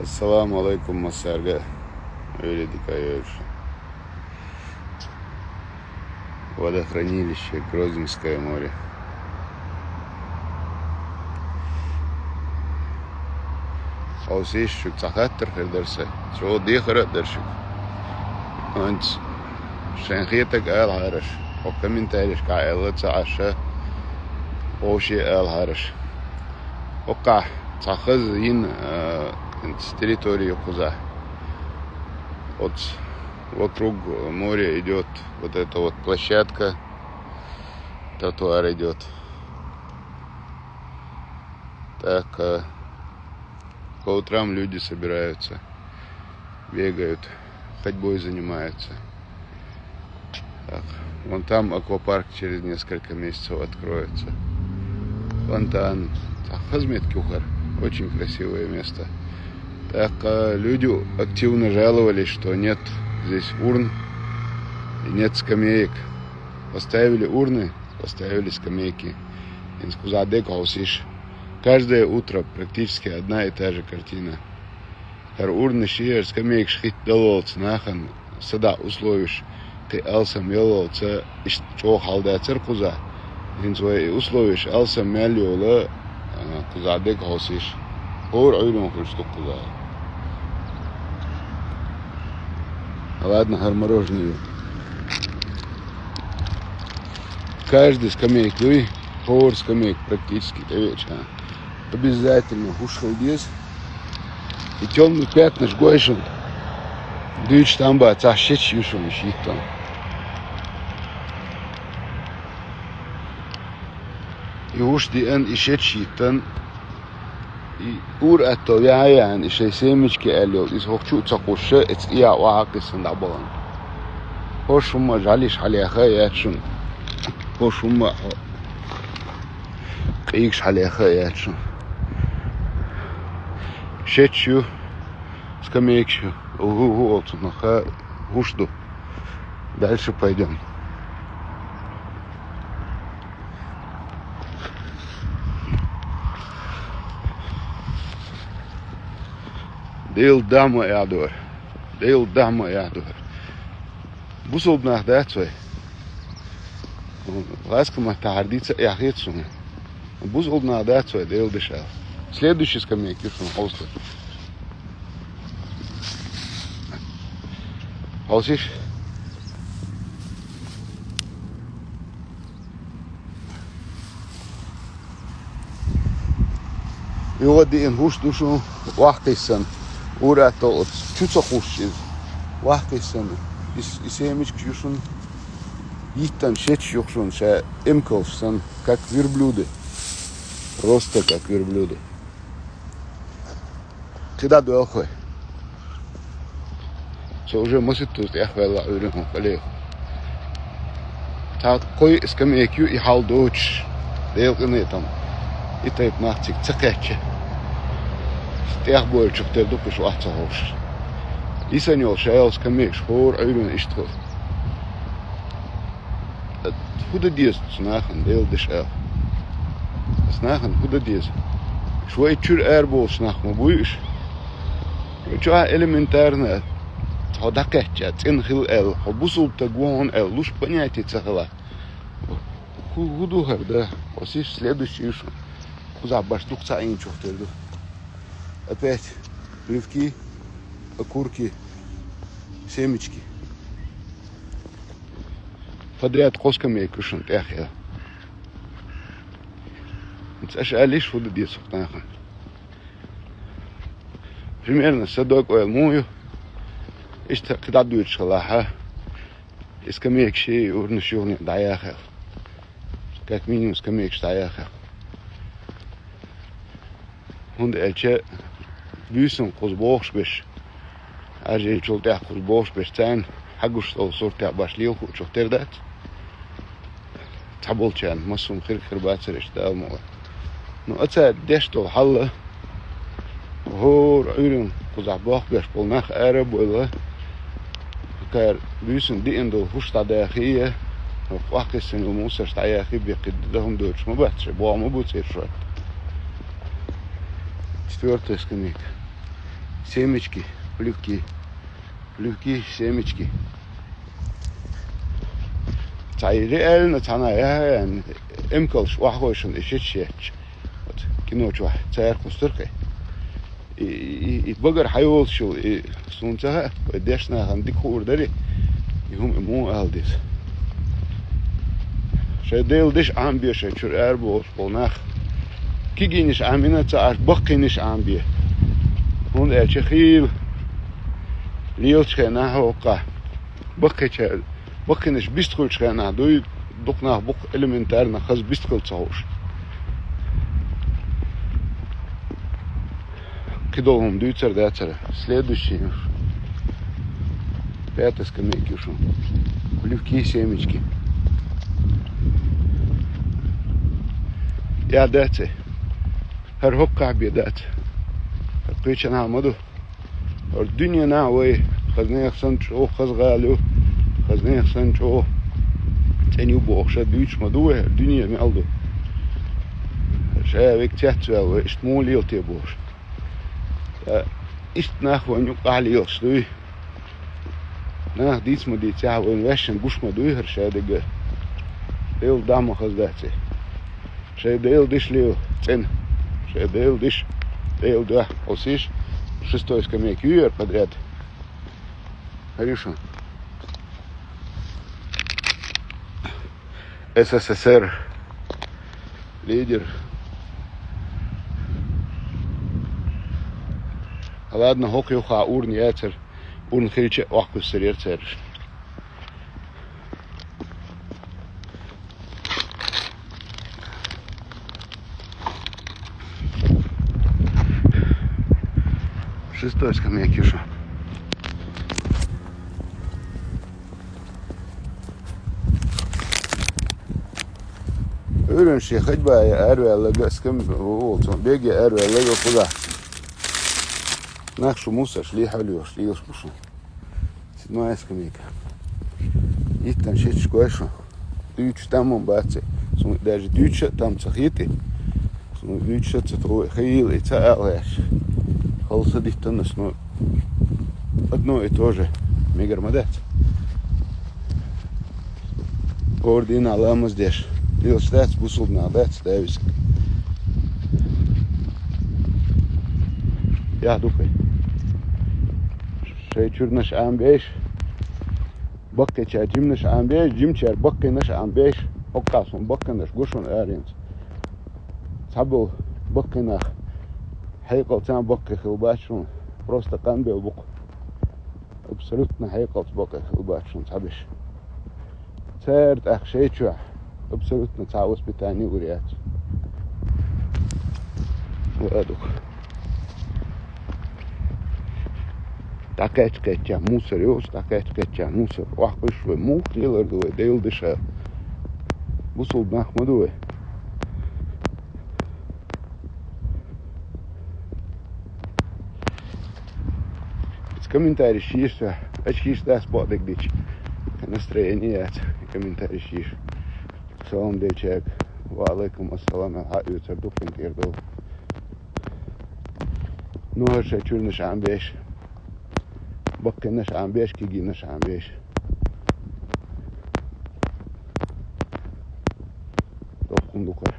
Ассаламу алейкум, Массарга. Великая водохранилище Грозинское море. Алсиш цахаттер хердерсе. Шо дихара дершик. Анц шенхитак ال هارش. وكمنتالش كايلا تعشى. وشي ال هارش. وقع تاخذ ين территорию Куза. Вот вокруг моря идет вот эта вот площадка, тротуар идет. Так, по утрам люди собираются, бегают, ходьбой занимаются. Так, вон там аквапарк через несколько месяцев откроется. Фонтан, Хазмет Кюхар, очень красивое место. Так, люди активно жаловались, что нет здесь урн и нет скамеек. Поставили урны, поставили скамейки. Каждое утро практически одна и та же картина. Урны шиер, скамеек шхит дололц, нахан, сада условишь, ты алсам елолца, что халда церкуза. Условишь, алсам мяльола, куза дек хаусиш. Ладно, гарморожные. Каждый скамейк, скамейк практически до вечера. Обязательно ушел здесь. И темный пятна жгойшен. Дыч там ба, цащеч юшен щит там. И уж диэн и щит и ур это яян и семечки элё из хочу цакуше эц я ваакисан дабалан. Хошума жалиш халеха ячун. Хошума кикш халеха ячун. Шечу скамейкшу. Угу, наха гушду. Дальше пойдем. Deel dama ja door. Deel dama ja door. Бусол nach дацой. Ласка матардица и ахицун. Бусол nach дацой дел дышал. Следующий скамейки шун хаустер. Хаусиш. И вот die in hoest duschen wacht is zijn. Ура то чуца хуши. Вахтайсан. И семечки юшун. Иттан шеч юшун. Ша имколшсан. Как верблюды. Просто как верблюды. Когда дуэлхой. Что уже мыслит тут яхвелла урюху халех. Так кой скамейкю и халдоч. Дейлканы там. И тайп нахтик цакаче. Тех больше ты дупиш вахтахош. И санёл шаэл скамейк шхор айрун иштхов. Худа диес снахан дел дешэл. Снахан худа диес. Швой чур эрбол снах мабуиш. Чуа элементарно. Ходакетча цинхил эл. Хобусул тагуон эл. Луш понятие цахала. Худухар, да. Осиш следующий шо. Куза баштук цаин чухтерду. Опять плевки, окурки, семечки. Подряд косками и кушан тяхя. Это лишь воду детсов нахуй. Примерно садок мою. И когда дует шалаха. И скамейк шеи урнушевни даяхал. Как минимум скамейк штаяхал. Он эльче Büyüsün kuz boğuşmuş. Acı çolta kuz boğuşmuş. Sen haguş ol sorta başlıyor çok terdat. Tabulçan masum khir batser işte alma. No ata desto halla. Hor ürün kuz boğuşmuş bolnach arab ola. Kar büyüsün diendo husta da khiye. Waqtisin umusa staya khibi qidahum deutsch ma batse bo ma butse. Четвертая скамейка. семечки, плювки, семечки. Цай реально цана я эмкалш вахойшин ишечеч. Вот киночва цаер кустыркой. И багар хайол шул и сунца дешна хандик хурдари يهم مو ألديس شديل دش عم بيه شجر أربعة بونخ كي جينش عمينا تعرف بقينش عم بيه هون أشخيل ليل شخنا هوقا بقينش بيستقل شخنا دوي دقنا بق إلمنتارنا خز بيستقل تصوش كدوهم دويتر داتر следующий пятая скамейки ушел. Плювки, семечки. Я дати. Хер кабі дати. Прича на моду. Ор dünya на вой. Хазнех санчо, хазгалю. Хазнех санчо. Теню бохша дүйч мадуе. Dünya мелду. Шевик тятвел. Ишт мулил те бош. Ишт нахван юк алил штуй. Nah, dies moet dit ja, we wezen goes maar door herschrijden. Deel dame gezegd. Zij deel dis leeuw, ten. Zij deel dis, deel daar. Als is, шестой скамейки уер подряд. Хорошо. СССР. Лидер. Ладно, хокюха урн яцер. Урн хриче ахку сердце. Шестой скамейки уже. Öğrenci ходьба ervelle скам olsun. Begi ervelle yokuda. Нахшу муса шли халю, шли успушу. Седьмая скамейка. И там шесть кое-что. Дючь там он бацы. Даже дючь там цахиты. Дючь цахиты. Хаил и цаалэш. Холса дихтанас, но одно и то же. Мегармадет. Ордин аламас деш. Дил стац бусул на дет ставис. Я духай. Şurnaş ambeş, bakkeçer cimnaş ambeş, cimçer bakkenaş ambeş, okkasun bakkenaş guşun erins. Sabul bakkenach, haykaltan bakke khilbachun, просто kanbel buk. Абсолютно haykalts bakke khilbachun sabish. Церт ахшечу, абсолютно ца воспитание уряд. Ладух. Такая скетча мусор, такая скетча мусор. Вахпыш вы мух лилардуе, дейл дыша. Бусул нахмадуе. Из комментариев шишься, очкиш да спадок дичь. Настроение комментарий шиш. Салам дечек. Валейкум ассалам. Аютер дуфин кирдов. Ну а ше чурнаш амбеш. Bakkenaş ambeş ki ginaş ambeş. Dokunduk var.